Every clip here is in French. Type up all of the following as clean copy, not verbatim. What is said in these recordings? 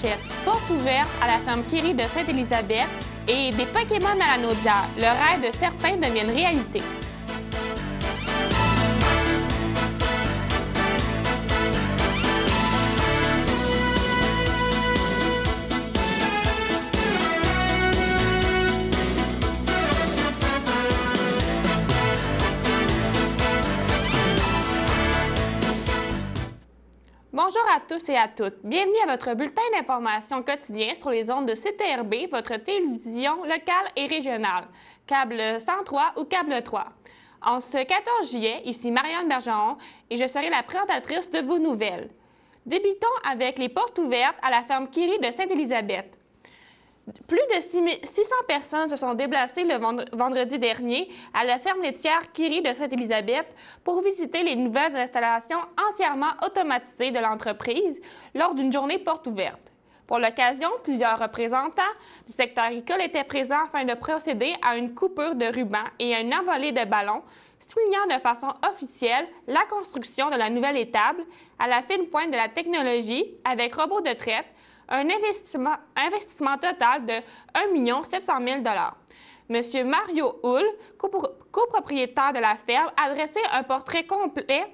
Clochette, porte ouverte à la ferme Kiri de Sainte-Élisabeth et des Pokémon à la Naudière. Le rêve de certains deviennent réalité. Bonjour à tous et à toutes. Bienvenue à votre bulletin d'information quotidien sur les ondes de CTRB, votre télévision locale et régionale, câble 103 ou câble 3. En ce 14 juillet, ici Marianne Bergeron et je serai la présentatrice de vos nouvelles. Débutons avec les portes ouvertes à la ferme Kiri de Sainte-Élisabeth. Plus de 600 personnes se sont déplacées le vendredi dernier à la ferme laitière Kiri de Sainte-Élisabeth pour visiter les nouvelles installations entièrement automatisées de l'entreprise lors d'une journée porte ouverte. Pour l'occasion, plusieurs représentants du secteur agricole étaient présents afin de procéder à une coupure de ruban et à une envolée de ballons, soulignant de façon officielle la construction de la nouvelle étable à la fine pointe de la technologie avec robot de traite, un investissement total de 1 700 000 $. M. Mario Hull, copropriétaire de la ferme, a dressé un portrait complet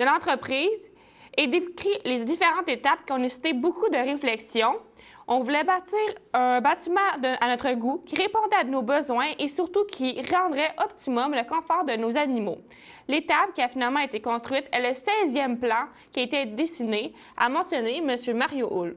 de l'entreprise et décrit les différentes étapes qui ont nécessité beaucoup de réflexion. On voulait bâtir un bâtiment à notre goût qui répondait à nos besoins et surtout qui rendrait optimum le confort de nos animaux. L'étable qui a finalement été construite est le 16e plan qui a été dessiné, a mentionné M. Mario Hull.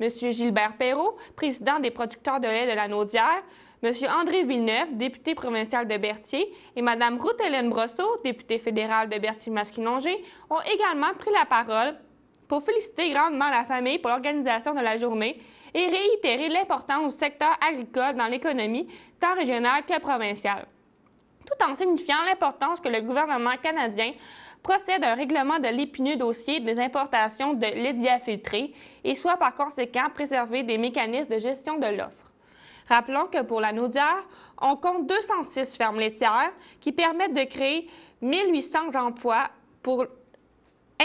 M. Gilbert Perrault, président des producteurs de lait de la Naudière, M. André Villeneuve, député provincial de Berthier, et Mme Ruth-Hélène Brosseau, députée fédérale de Berthier-Masquinongé, ont également pris la parole pour féliciter grandement la famille pour l'organisation de la journée et réitérer l'importance du secteur agricole dans l'économie, tant régionale que provinciale, tout en signifiant l'importance que le gouvernement canadien procède à un règlement de l'épineux dossier des importations de lait diafiltré et soit par conséquent préserver des mécanismes de gestion de l'offre. Rappelons que pour la Naudière, on compte 206 fermes laitières qui permettent de créer 1800 emplois pour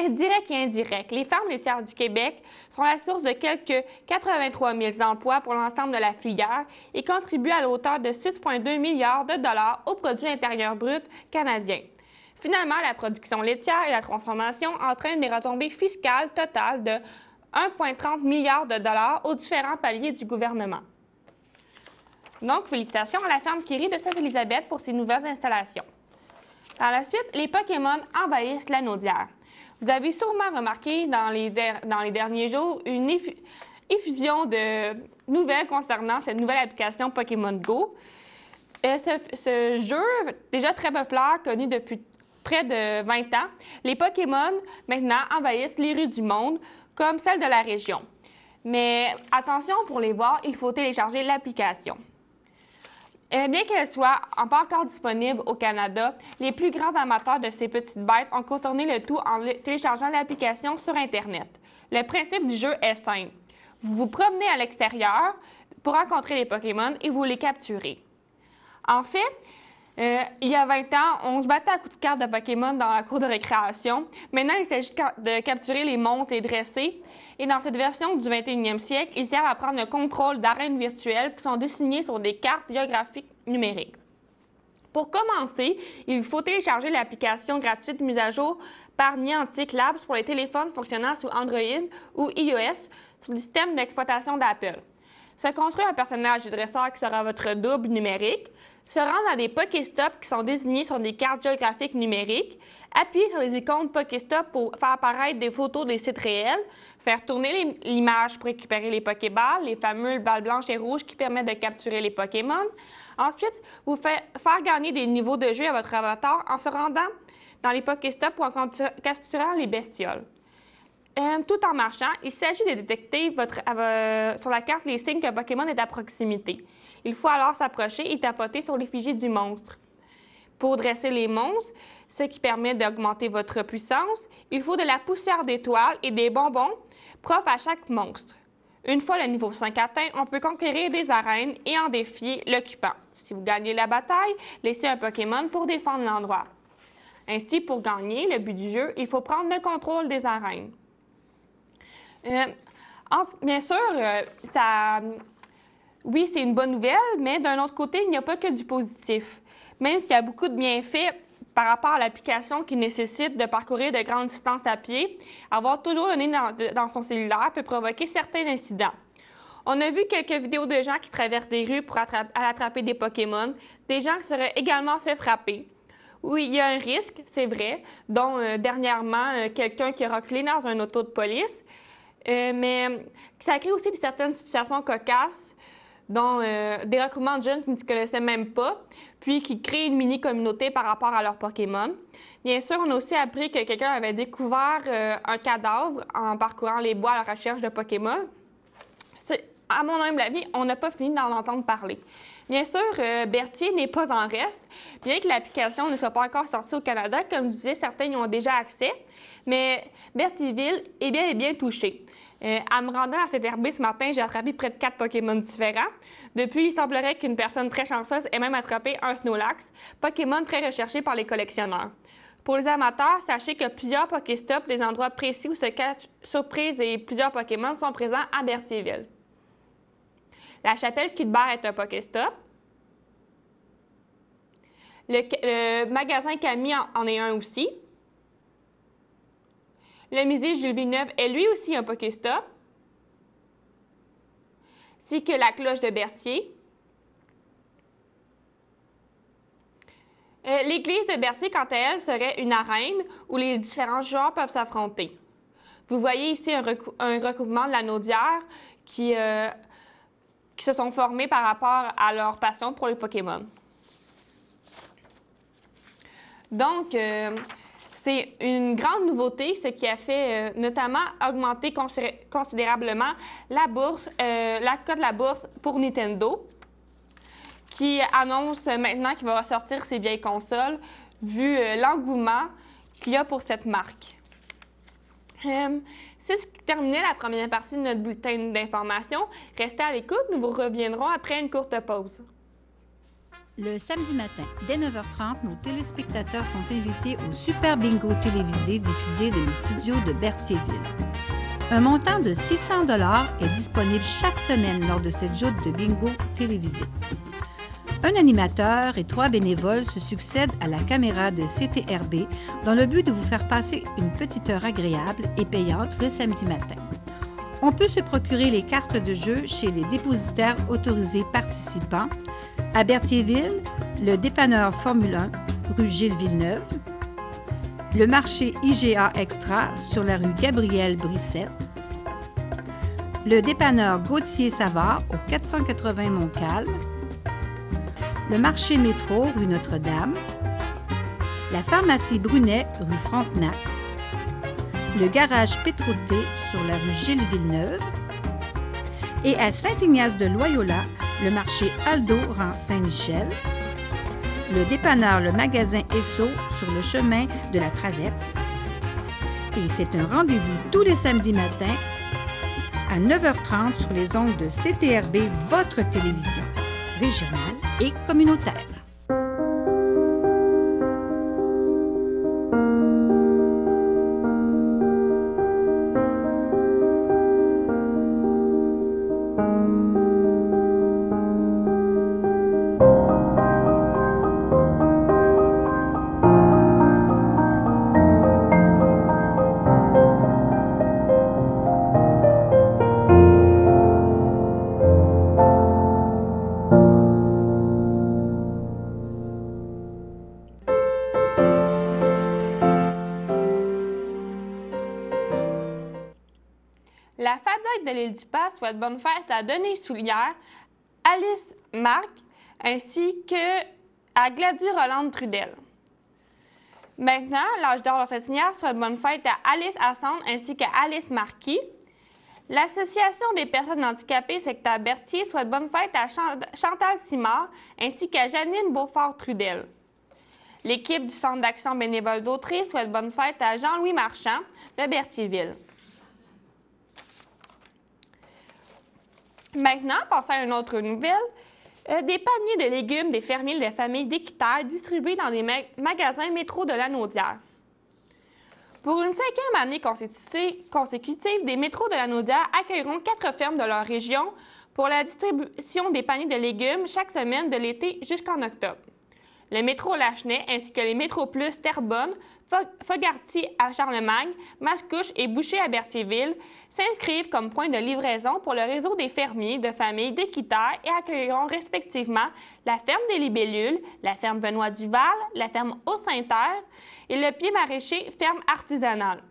directs et indirects. Les fermes laitières du Québec sont la source de quelques 83 000 emplois pour l'ensemble de la filière et contribuent à l'auteur de 6,2 milliards de dollars au produit intérieur brut canadien. Finalement, la production laitière et la transformation entraînent des retombées fiscales totales de 1,30 milliard de dollars aux différents paliers du gouvernement. Donc, félicitations à la ferme Kiri de Sainte-Élisabeth pour ces nouvelles installations. Par la suite, les Pokémon envahissent la Naudière. Vous avez sûrement remarqué dans les derniers jours une effusion de nouvelles concernant cette nouvelle application Pokémon Go. Ce jeu, déjà très populaire, connu depuis près de 20 ans, les Pokémon, maintenant, envahissent les rues du monde, comme celle de la région. Mais attention, pour les voir, il faut télécharger l'application. Bien qu'elle soit pas encore disponible au Canada, les plus grands amateurs de ces petites bêtes ont contourné le tout en téléchargeant l'application sur Internet. Le principe du jeu est simple. Vous vous promenez à l'extérieur pour rencontrer les Pokémon et vous les capturez. En fait, il y a 20 ans, on se battait à coups de cartes de Pokémon dans la cour de récréation. Maintenant, il s'agit de capturer les monstres et dresser. Et dans cette version du 21e siècle, ils servent à prendre le contrôle d'arènes virtuelles qui sont dessinées sur des cartes géographiques numériques. Pour commencer, il faut télécharger l'application gratuite mise à jour par Niantic Labs pour les téléphones fonctionnant sous Android ou iOS sur le système d'exploitation d'Apple. Se construire un personnage de dresseur qui sera votre double numérique, se rendre à des Pokéstops qui sont désignés sur des cartes géographiques numériques, appuyer sur les icônes Pokéstop pour faire apparaître des photos des sites réels, faire tourner l'image pour récupérer les Pokéballs, les fameuses balles blanches et rouges qui permettent de capturer les Pokémon. Ensuite, vous faire gagner des niveaux de jeu à votre avatar en se rendant dans les Pokéstops ou en capturant les bestioles. Tout en marchant, il s'agit de détecter sur la carte les signes qu'un Pokémon est à proximité. Il faut alors s'approcher et tapoter sur l'effigie du monstre. Pour dresser les monstres, ce qui permet d'augmenter votre puissance, il faut de la poussière d'étoiles et des bonbons propres à chaque monstre. Une fois le niveau 5 atteint, on peut conquérir des arènes et en défier l'occupant. Si vous gagnez la bataille, laissez un Pokémon pour défendre l'endroit. Ainsi, pour gagner le but du jeu, il faut prendre le contrôle des arènes. Bien sûr, oui, c'est une bonne nouvelle, mais d'un autre côté, il n'y a pas que du positif. Même s'il y a beaucoup de bienfaits par rapport à l'application qui nécessite de parcourir de grandes distances à pied, avoir toujours le nez dans son cellulaire peut provoquer certains incidents. On a vu quelques vidéos de gens qui traversent des rues pour attraper des Pokémon, des gens qui seraient également fait frapper. Oui, il y a un risque, c'est vrai, dont dernièrement, quelqu'un qui a reculé dans un auto de police, mais ça crée aussi certaines situations cocasses, dont des regroupements de jeunes qui ne se connaissaient même pas, puis qui créent une mini-communauté par rapport à leurs Pokémon. Bien sûr, on a aussi appris que quelqu'un avait découvert un cadavre en parcourant les bois à la recherche de Pokémon. À mon humble avis, on n'a pas fini d'en entendre parler. Bien sûr, Berthier n'est pas en reste, bien que l'application ne soit pas encore sortie au Canada. Comme je disais, certains y ont déjà accès, mais Berthierville est bien et bien touché. En me rendant à cette herbe ce matin, j'ai attrapé près de 4 Pokémon différents. Depuis, il semblerait qu'une personne très chanceuse ait même attrapé un Snorlax, Pokémon très recherché par les collectionneurs. Pour les amateurs, sachez que plusieurs Pokéstops, des endroits précis où se cachent surprises et plusieurs Pokémon sont présents à Berthierville. La chapelle Cuthbert est un Pokéstop. Le magasin Camille en est un aussi. Le musée Jules Villeneuve est lui aussi un Pokéstop. Ainsi que la cloche de Berthier. L'église de Berthier, quant à elle, serait une arène où les différents joueurs peuvent s'affronter. Vous voyez ici un recoupement de la Naudière qui se sont formés par rapport à leur passion pour les Pokémon. Donc, c'est une grande nouveauté, ce qui a fait notamment augmenter considérablement la bourse, la cote de la bourse pour Nintendo, qui annonce maintenant qu'il va ressortir ses vieilles consoles, vu l'engouement qu'il y a pour cette marque. C'est ce qui terminait la première partie de notre bulletin d'information. Restez à l'écoute, nous vous reviendrons après une courte pause. Le samedi matin, dès 9h30, nos téléspectateurs sont invités au Super Bingo télévisé diffusé dans nos studios de Berthierville. Un montant de 600 $ est disponible chaque semaine lors de cette joute de bingo télévisé. Un animateur et 3 bénévoles se succèdent à la caméra de CTRB dans le but de vous faire passer une petite heure agréable et payante le samedi matin. On peut se procurer les cartes de jeu chez les dépositaires autorisés participants à Berthierville, le dépanneur Formule 1, rue Gilles Villeneuve, le marché IGA Extra sur la rue Gabriel Brissette, le dépanneur Gauthier Savard au 480 Montcalm, le marché Métro rue Notre-Dame, la pharmacie Brunet rue Frontenac, le garage Pétroté sur la rue Gilles Villeneuve et à Saint-Ignace-de-Loyola, le marché Aldo rang Saint-Michel, le dépanneur Le Magasin Esso sur le chemin de la Traverse. Et c'est un rendez-vous tous les samedis matins à 9h30 sur les ondes de CTRB, votre télévision régionale et communautaire. La FADOC de l'île du Pas souhaite bonne fête à Denis Soulière, Alice Marc, ainsi que à Gladys Rolande Trudel. Maintenant, l'âge d'or de Saint-Ignace souhaite bonne fête à Alice Assande ainsi qu'à Alice Marquis. L'Association des personnes handicapées secteur Berthier souhaite bonne fête à Chantal Simard ainsi qu'à Janine Beaufort-Trudel. L'équipe du Centre d'action bénévole d'Autrey souhaite bonne fête à Jean-Louis Marchand de Berthierville. Maintenant, passons à une autre nouvelle. Des paniers de légumes des fermiers de famille d'Équiterre distribués dans des magasins métro de la Naudière. Pour une 5e année consécutive, des métros de la Naudière accueilleront 4 fermes de leur région pour la distribution des paniers de légumes chaque semaine de l'été jusqu'en octobre. Le métro Lachenay ainsi que les métros Plus Terrebonne, Fogarty à Charlemagne, Mascouche et Boucher à Berthierville s'inscrivent comme point de livraison pour le réseau des fermiers de famille d'Équiterre et accueilleront respectivement la ferme des Libellules, la ferme Benoît Duval, la ferme Haut-Saint-Terre et le pied maraîcher ferme artisanale.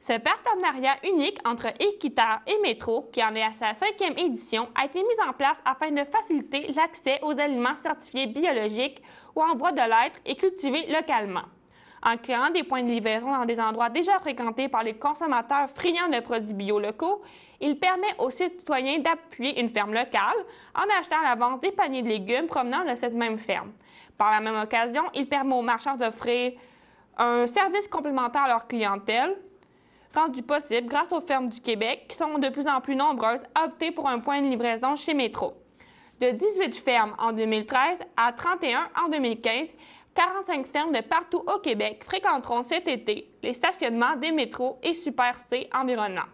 Ce partenariat unique entre Équiterre et Métro, qui en est à sa 5e édition, a été mis en place afin de faciliter l'accès aux aliments certifiés biologiques ou en voie de l'être et cultivés localement. En créant des points de livraison dans des endroits déjà fréquentés par les consommateurs friands de produits bio locaux, il permet aux citoyens d'appuyer une ferme locale en achetant à l'avance des paniers de légumes provenant de cette même ferme. Par la même occasion, il permet aux marchands d'offrir un service complémentaire à leur clientèle, rendu possible grâce aux fermes du Québec qui sont de plus en plus nombreuses à opter pour un point de livraison chez Métro. De 18 fermes en 2013 à 31 en 2015, 45 fermes de partout au Québec fréquenteront cet été les stationnements des métros et Super C Environnement.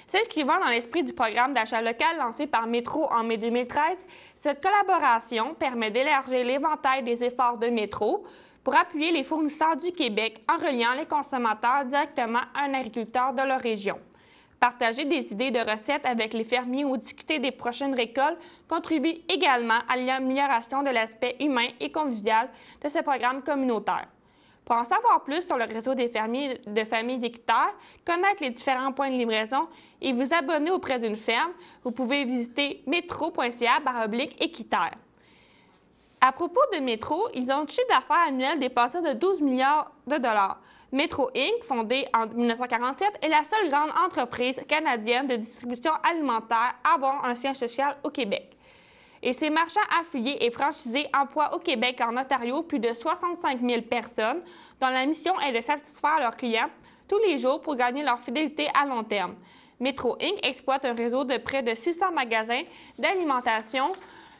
S'inscrivant dans l'esprit du programme d'achat local lancé par Métro en mai 2013, cette collaboration permet d'élargir l'éventail des efforts de Métro pour appuyer les fournisseurs du Québec en reliant les consommateurs directement à un agriculteur de leur région. Partager des idées de recettes avec les fermiers ou discuter des prochaines récoltes contribue également à l'amélioration de l'aspect humain et convivial de ce programme communautaire. Pour en savoir plus sur le réseau des fermiers de familles d'Équiterre, connaître les différents points de livraison et vous abonner auprès d'une ferme, vous pouvez visiter metro.ca/Équiterre. À propos de Métro, ils ont un chiffre d'affaires annuel dépassé de 12 milliards de dollars. Métro Inc., fondée en 1947, est la seule grande entreprise canadienne de distribution alimentaire à avoir un siège social au Québec. Et ses marchands affiliés et franchisés emploient au Québec et en Ontario plus de 65 000 personnes dont la mission est de satisfaire leurs clients tous les jours pour gagner leur fidélité à long terme. Métro Inc. exploite un réseau de près de 600 magasins d'alimentation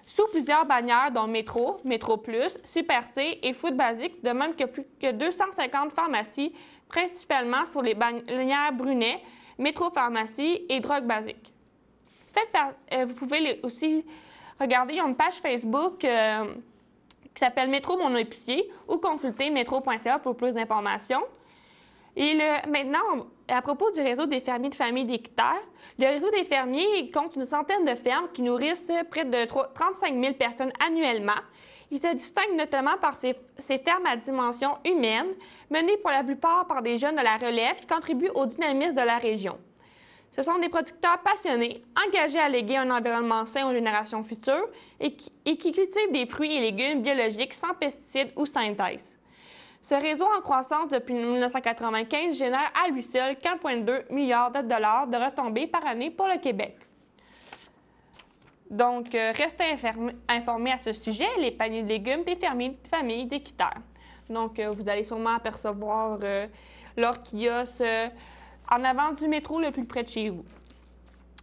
sous plusieurs bannières dont Métro, Métro Plus, Super C et Food Basique, de même que plus que 250 pharmacies, principalement sur les bannières Brunet, Métro Pharmacie et Drogue Basique. Vous pouvez aussi regarder, ils ont une page Facebook qui s'appelle Métro Mon Épicier ou consulter metro.ca pour plus d'informations. Et maintenant, à propos du réseau des fermiers de famille d'Équiterre, le réseau des fermiers compte une centaine de fermes qui nourrissent près de 35 000 personnes annuellement. Il se distingue notamment par ces fermes à dimension humaine, menées pour la plupart par des jeunes de la relève qui contribuent au dynamisme de la région. Ce sont des producteurs passionnés, engagés à léguer un environnement sain aux générations futures et qui cultivent des fruits et légumes biologiques sans pesticides ou synthèse. Ce réseau en croissance depuis 1995 génère à lui seul 4,2 milliards de dollars de retombées par année pour le Québec. Donc, restez informés à ce sujet, les paniers de légumes des fermiers de famille d'Équiterre. Donc, vous allez sûrement apercevoir leur kiosque en avant du métro le plus près de chez vous.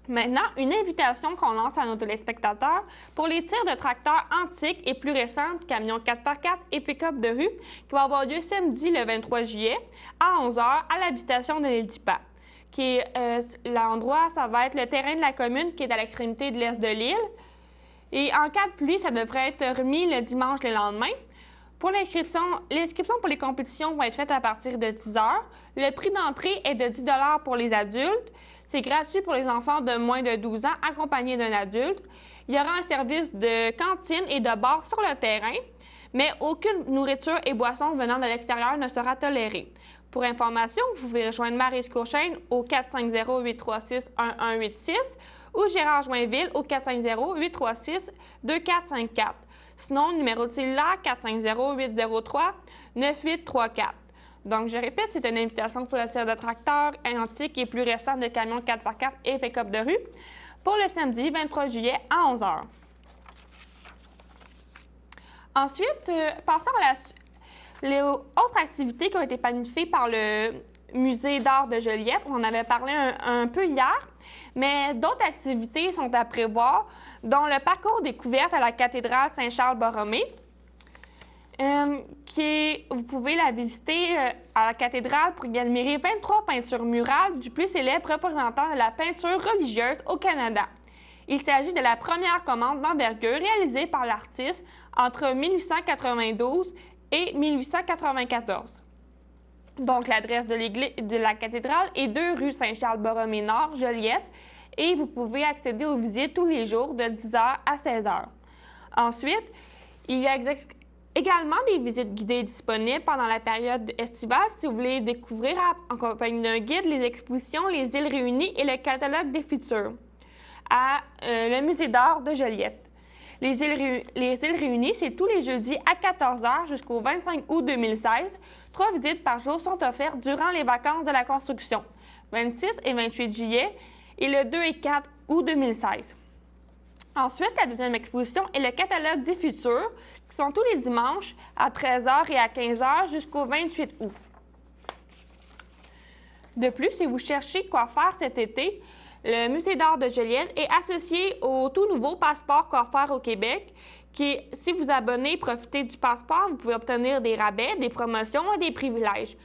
Maintenant, une invitation qu'on lance à nos téléspectateurs pour les tirs de tracteurs antiques et plus récents, camions 4x4 et pick-up de rue, qui va avoir lieu samedi le 23 juillet à 11h à l'habitation de l'île du Pape. L'endroit, ça va être le terrain de la commune qui est à l'extrémité de l'est de l'île. Et en cas de pluie, ça devrait être remis le dimanche le lendemain. Pour l'inscription pour les compétitions va être faite à partir de 10h. Le prix d'entrée est de 10 $ pour les adultes. C'est gratuit pour les enfants de moins de 12 ans accompagnés d'un adulte. Il y aura un service de cantine et de bar sur le terrain, mais aucune nourriture et boisson venant de l'extérieur ne sera tolérée. Pour information, vous pouvez rejoindre Maryse Courchaine au 450-836-1186 ou Gérard Joinville au 450-836-2454. Sinon, le numéro de cellulaire 450-803-9834. Donc, je répète, c'est une invitation pour le tir de tracteur antique et plus récent de camions 4x4 et pick-up de rue pour le samedi 23 juillet à 11h. Ensuite, passons à les autres activités qui ont été planifiées par le Musée d'art de Joliette. On en avait parlé un peu hier, mais d'autres activités sont à prévoir, dont le parcours découverte à la cathédrale Saint-Charles-Borromée. Vous pouvez la visiter à la cathédrale pour y admirer 23 peintures murales du plus célèbre représentant de la peinture religieuse au Canada. Il s'agit de la première commande d'envergure réalisée par l'artiste entre 1892 et 1894. Donc, l'adresse de la cathédrale est 2 rue Saint-Charles-Borromée-Nord, Joliette, et vous pouvez accéder aux visites tous les jours de 10h à 16h. Ensuite, il y a également des visites guidées disponibles pendant la période estivale si vous voulez découvrir en compagnie d'un guide les expositions, les îles Réunies et le catalogue des futurs à le Musée d'art de Joliette. Les îles Réunies, c'est tous les jeudis à 14h jusqu'au 25 août 2016. 3 visites par jour sont offertes durant les vacances de la construction, 26 et 28 juillet, et le 2 et 4 août 2016. Ensuite, la deuxième exposition est le catalogue des futurs, qui sont tous les dimanches à 13h et à 15h jusqu'au 28 août. De plus, si vous cherchez quoi faire cet été, le Musée d'art de Joliette est associé au tout nouveau passeport Quoi faire au Québec, qui, si vous abonnez, profitez du passeport, vous pouvez obtenir des rabais, des promotions et des privilèges.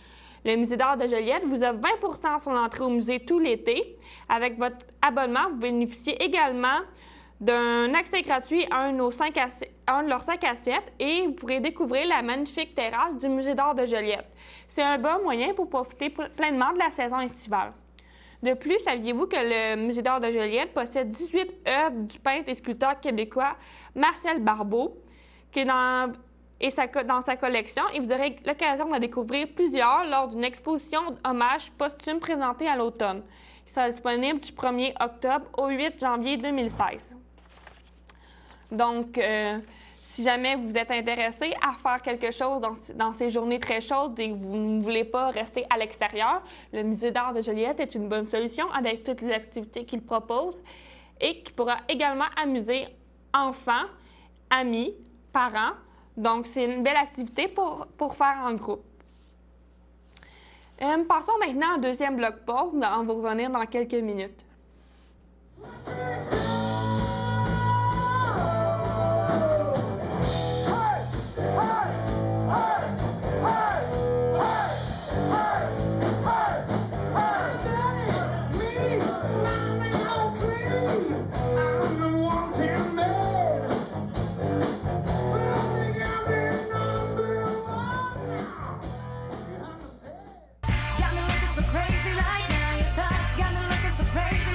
Le Musée d'art de Joliette vous offre 20 sur l'entrée au musée tout l'été. Avec votre abonnement, vous bénéficiez également d'un accès gratuit à un de leurs 5 à 7 et vous pourrez découvrir la magnifique terrasse du Musée d'art de Joliette. C'est un bon moyen pour profiter pleinement de la saison estivale. De plus, saviez-vous que le Musée d'art de Joliette possède 18 œuvres du peintre et sculpteur québécois Marcel Barbeau, qui est dans sa collection, et vous aurez l'occasion de découvrir plusieurs lors d'une exposition hommage posthume présentée à l'automne, qui sera disponible du 1er octobre au 8 janvier 2016. Donc, si jamais vous êtes intéressé à faire quelque chose dans ces journées très chaudes et que vous ne voulez pas rester à l'extérieur, le Musée d'art de Joliette est une bonne solution avec toutes les activités qu'il propose et qui pourra également amuser enfants, amis, parents. Donc, c'est une belle activité pour faire en groupe. Passons maintenant au deuxième bloc pause. On va revenir dans quelques minutes. Crazy right now, your touch got me looking so crazy.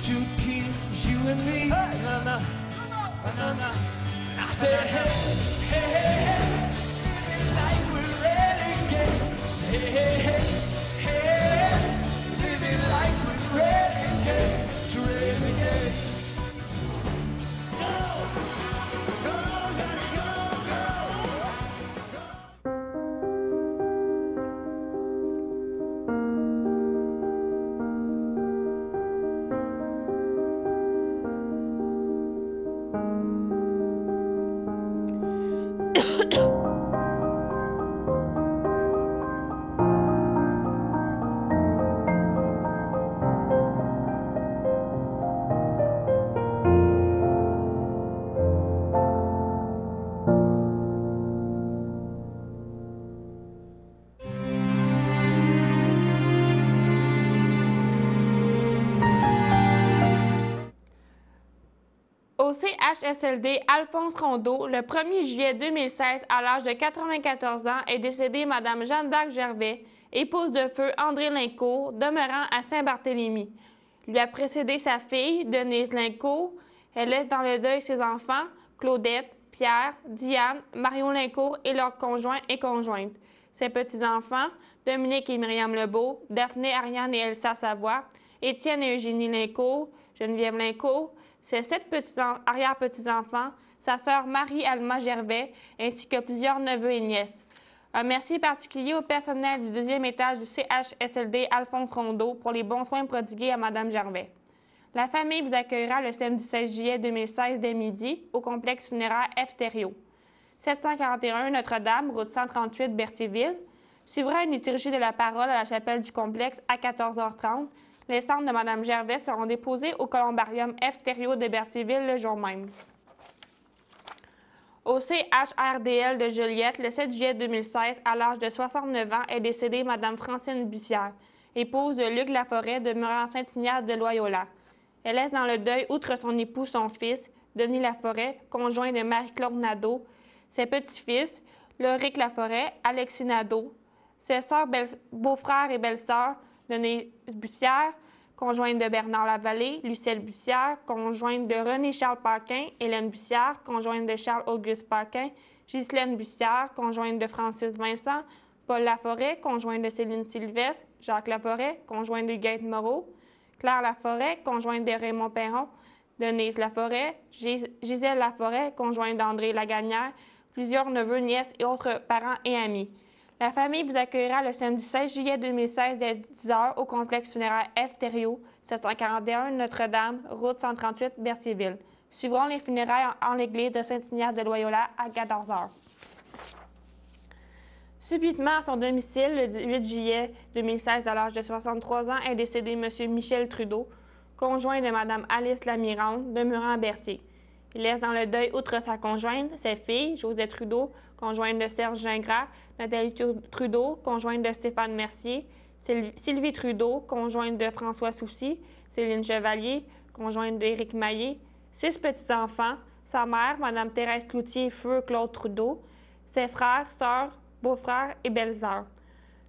two kids, you and me. Hey. Na, na, na, na. I said, hey, hey, hey, hey, living like we're renegades. Hey, hey, hey, hey, living like we're renegades, renegades. Au CHSLD Alphonse Rondeau, le 1er juillet 2016, à l'âge de 94 ans, est décédée Mme Jeanne d'Arc Gervais, épouse de feu André Lincourt, demeurant à Saint-Barthélemy. Lui a précédé sa fille, Denise Lincourt. Elle laisse dans le deuil ses enfants, Claudette, Pierre, Diane, Marion Lincourt et leurs conjoints et conjointes. Ses petits-enfants, Dominique et Myriam Lebeau, Daphné, Ariane et Elsa Savoie, Étienne et Eugénie Lincourt, Geneviève Lincourt, ses 7 arrière-petits-enfants, sa sœur Marie-Alma Gervais, ainsi que plusieurs neveux et nièces. Un merci particulier au personnel du 2e étage du CHSLD Alphonse Rondeau pour les bons soins prodigués à Mme Gervais. La famille vous accueillera le samedi 16 juillet 2016 dès midi au complexe funéraire F. Thériault. 741 Notre-Dame, route 138 Berthierville. Suivra une liturgie de la parole à la chapelle du complexe à 14h30. Les cendres de Mme Gervais seront déposées au columbarium F. Thériault de Berthierville le jour même. Au CHRDL de Joliette, le 7 juillet 2016, à l'âge de 69 ans, est décédée Mme Francine Bussière, épouse de Luc Laforêt, demeurant à Saint-Ignace de Loyola. Elle laisse dans le deuil, outre son époux, son fils, Denis Laforêt, conjoint de Marie-Claude Nadeau, ses petits-fils, Loric Laforêt, Alexis Nadeau, ses sœurs, beaux-frères et belles-sœurs, Denise Bussière, conjointe de Bernard Lavallée, Lucelle Bussière, conjointe de René-Charles Paquin, Hélène Bussière, conjointe de Charles-Auguste Paquin, Ghislaine Bussière, conjointe de Francis Vincent, Paul Laforêt, conjointe de Céline Sylvestre, Jacques Laforêt, conjointe de Huguette Moreau, Claire Laforêt, conjointe de Raymond Perron, Denise Laforêt, Gisèle Laforêt, conjointe d'André Lagagnère, plusieurs neveux, nièces et autres parents et amis. La famille vous accueillera le samedi 16 juillet 2016 dès 10h au complexe funéraire F. Thériault, 741 Notre-Dame, route 138 Berthierville. Suivront les funérailles en l'église de Saint-Ignace de Loyola à 14h. Subitement à son domicile, le 8 juillet 2016, à l'âge de 63 ans, est décédé M. Michel Trudeau, conjoint de Mme Alice Lamirande, demeurant à Berthier. Il laisse dans le deuil, outre sa conjointe, ses filles, Josette Trudeau, conjointe de Serge Gingras, Nathalie Trudeau, conjointe de Stéphane Mercier, Sylvie Trudeau, conjointe de François Soucy, Céline Chevalier, conjointe d'Éric Maillé, 6 petits-enfants, sa mère, Mme Thérèse Cloutier, feu Claude Trudeau, ses frères, sœurs, beaux-frères et belles-sœurs,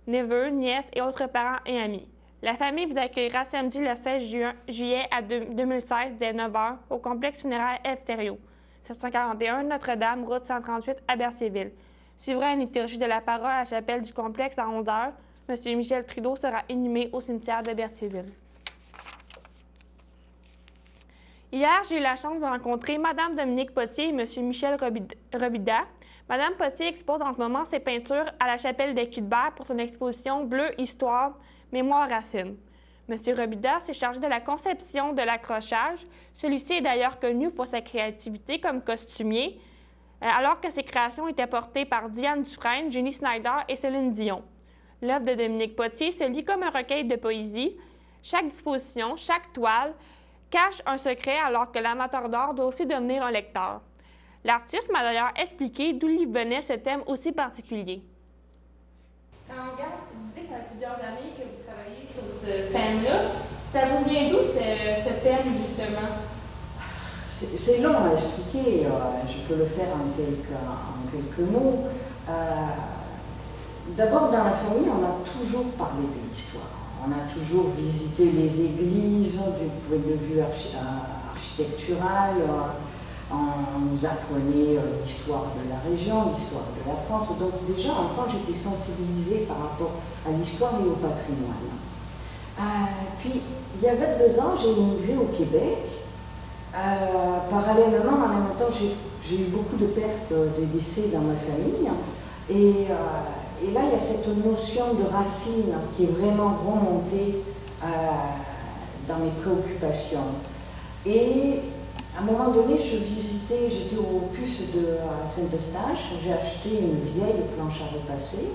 neveux, nièces et autres parents et amis. La famille vous accueillera samedi le 16 juillet 2016 dès 9h au complexe funéraire F. Thériault, 741 Notre-Dame, route 138 à Berthierville. Suivra une liturgie de la parole à la chapelle du complexe à 11h. M. Michel Trudeau sera inhumé au cimetière de Berthierville. Hier, j'ai eu la chance de rencontrer Mme Dominique Potier et M. Michel Robida. Mme Potier expose en ce moment ses peintures à la chapelle des Cuthbert pour son exposition Bleu Histoire, Mémoire Racine. M. Robida s'est chargé de la conception de l'accrochage. Celui-ci est d'ailleurs connu pour sa créativité comme costumier, alors que ses créations étaient portées par Diane Dufresne, Jenny Snyder et Céline Dion. L'œuvre de Dominique Potier se lit comme un recueil de poésie. Chaque disposition, chaque toile cache un secret alors que l'amateur d'art doit aussi devenir un lecteur. L'artiste m'a d'ailleurs expliqué d'où lui venait ce thème aussi particulier. Quand on regarde, vous dites que ça fait plusieurs années que vous travaillez sur ce thème-là. Ça vous vient d'où ce thème, justement? C'est long à expliquer, je peux le faire en quelques mots. D'abord, dans la famille, on a toujours parlé de l'histoire. On a toujours visité les églises du point de vue architectural. On nous apprenait l'histoire de la région, l'histoire de la France. Donc déjà, enfant, j'étais sensibilisée par rapport à l'histoire et au patrimoine. Puis, il y a 22 ans, j'ai immigré au Québec. Parallèlement, en même temps, j'ai eu beaucoup de pertes, de décès dans ma famille. Et là, il y a cette notion de racine qui est vraiment remontée dans mes préoccupations. Et à un moment donné, j'étais au puce de Saint-Eustache, j'ai acheté une vieille planche à repasser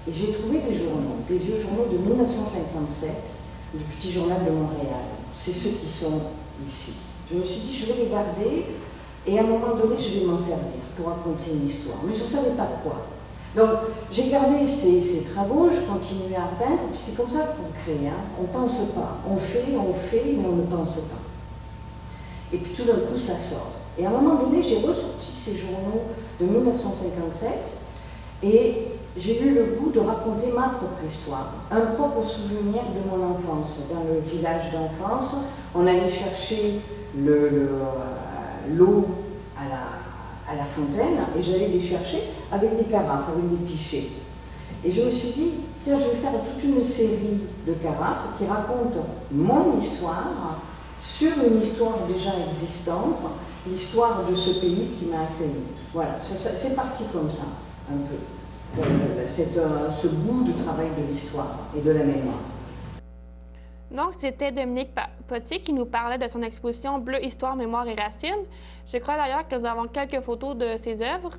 et j'ai trouvé des vieux journaux de 1957, du Petit Journal de Montréal. C'est ceux qui sont ici. Je me suis dit, je vais les garder et à un moment donné, je vais m'en servir pour raconter une histoire. Mais je ne savais pas quoi. Donc, j'ai gardé ces travaux, je continuais à peindre, puis c'est comme ça qu'on crée. Hein. On ne pense pas. On fait, mais on ne pense pas. Et puis tout d'un coup, ça sort. Et à un moment donné, j'ai ressorti ces journaux de 1957 et j'ai eu le goût de raconter ma propre histoire, un propre souvenir de mon enfance. Dans le village d'enfance, on allait chercher l'eau à la fontaine et j'allais les chercher avec des carafes, avec des pichets. Et je me suis dit, tiens, je vais faire toute une série de carafes qui racontent mon histoire sur une histoire déjà existante, l'histoire de ce pays qui m'a accueilli. Voilà, c'est parti comme ça, un peu. Ce goût du travail de l'histoire et de la mémoire. Donc, c'était Dominique Potier qui nous parlait de son exposition Bleu, Histoire, Mémoire et Racines. Je crois d'ailleurs que nous avons quelques photos de ses œuvres.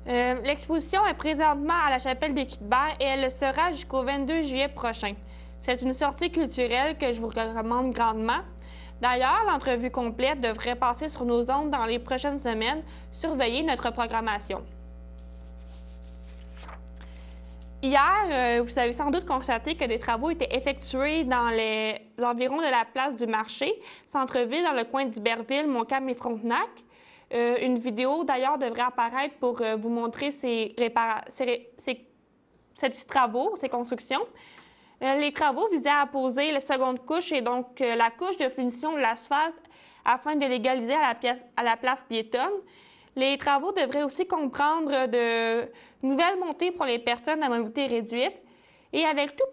L'exposition est présentement à la Chapelle des Cuthberts et elle le sera jusqu'au 22 juillet prochain. C'est une sortie culturelle que je vous recommande grandement. D'ailleurs, l'entrevue complète devrait passer sur nos ondes dans les prochaines semaines. Surveillez notre programmation. Hier, vous avez sans doute constaté que des travaux étaient effectués dans les environs de la place du marché, centre-ville, dans le coin d'Iberville, Montcalm et Frontenac. Une vidéo, d'ailleurs, devrait apparaître pour vous montrer ces travaux, ces constructions. Les travaux visaient à poser la seconde couche et donc la couche de finition de l'asphalte afin de l'égaliser à la place piétonne. Les travaux devraient aussi comprendre de nouvelles montées pour les personnes à mobilité réduite. Et avec tout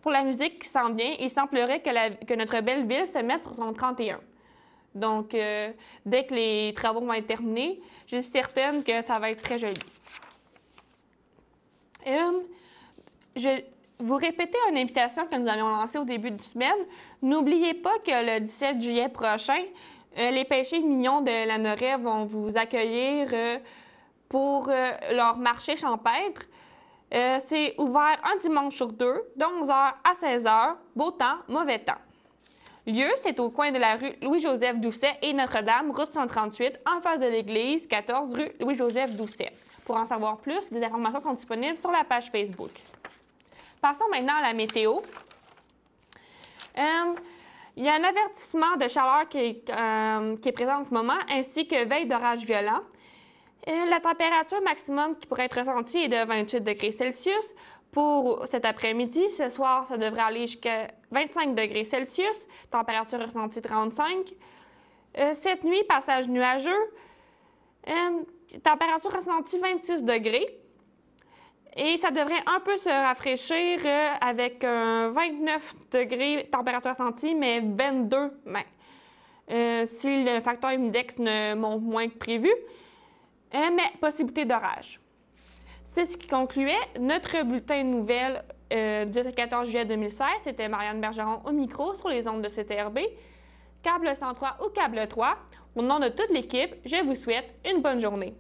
pour la musique qui s'en vient, il semblerait que notre belle ville se mette sur son 31. Donc, dès que les travaux vont être terminés, je suis certaine que ça va être très joli. Vous répétez une invitation que nous avions lancée au début de la semaine. N'oubliez pas que le 17 juillet prochain, les pêcheurs mignons de la Noret vont vous accueillir pour leur marché champêtre. C'est ouvert un dimanche sur deux, de 11h à 16h, beau temps, mauvais temps. Lieu, c'est au coin de la rue Louis-Joseph Doucet et Notre-Dame, route 138, en face de l'église, 14 rue Louis-Joseph Doucet. Pour en savoir plus, des informations sont disponibles sur la page Facebook. Passons maintenant à la météo. Il y a un avertissement de chaleur qui est présent en ce moment, ainsi que veille d'orage violent. La température maximum qui pourrait être ressentie est de 28 degrés Celsius. Pour cet après-midi, ce soir, ça devrait aller jusqu'à 25 degrés Celsius, température ressentie 35. Cette nuit, passage nuageux, température ressentie 26 degrés. Et ça devrait un peu se rafraîchir avec 29 degrés température ressentie, mais 22 si le facteur humidex ne monte moins que prévu. Mais possibilité d'orage. C'est ce qui concluait notre bulletin de nouvelles du 14 juillet 2016. C'était Marianne Bergeron au micro sur les ondes de CTRB, câble 103 ou câble 3. Au nom de toute l'équipe, je vous souhaite une bonne journée.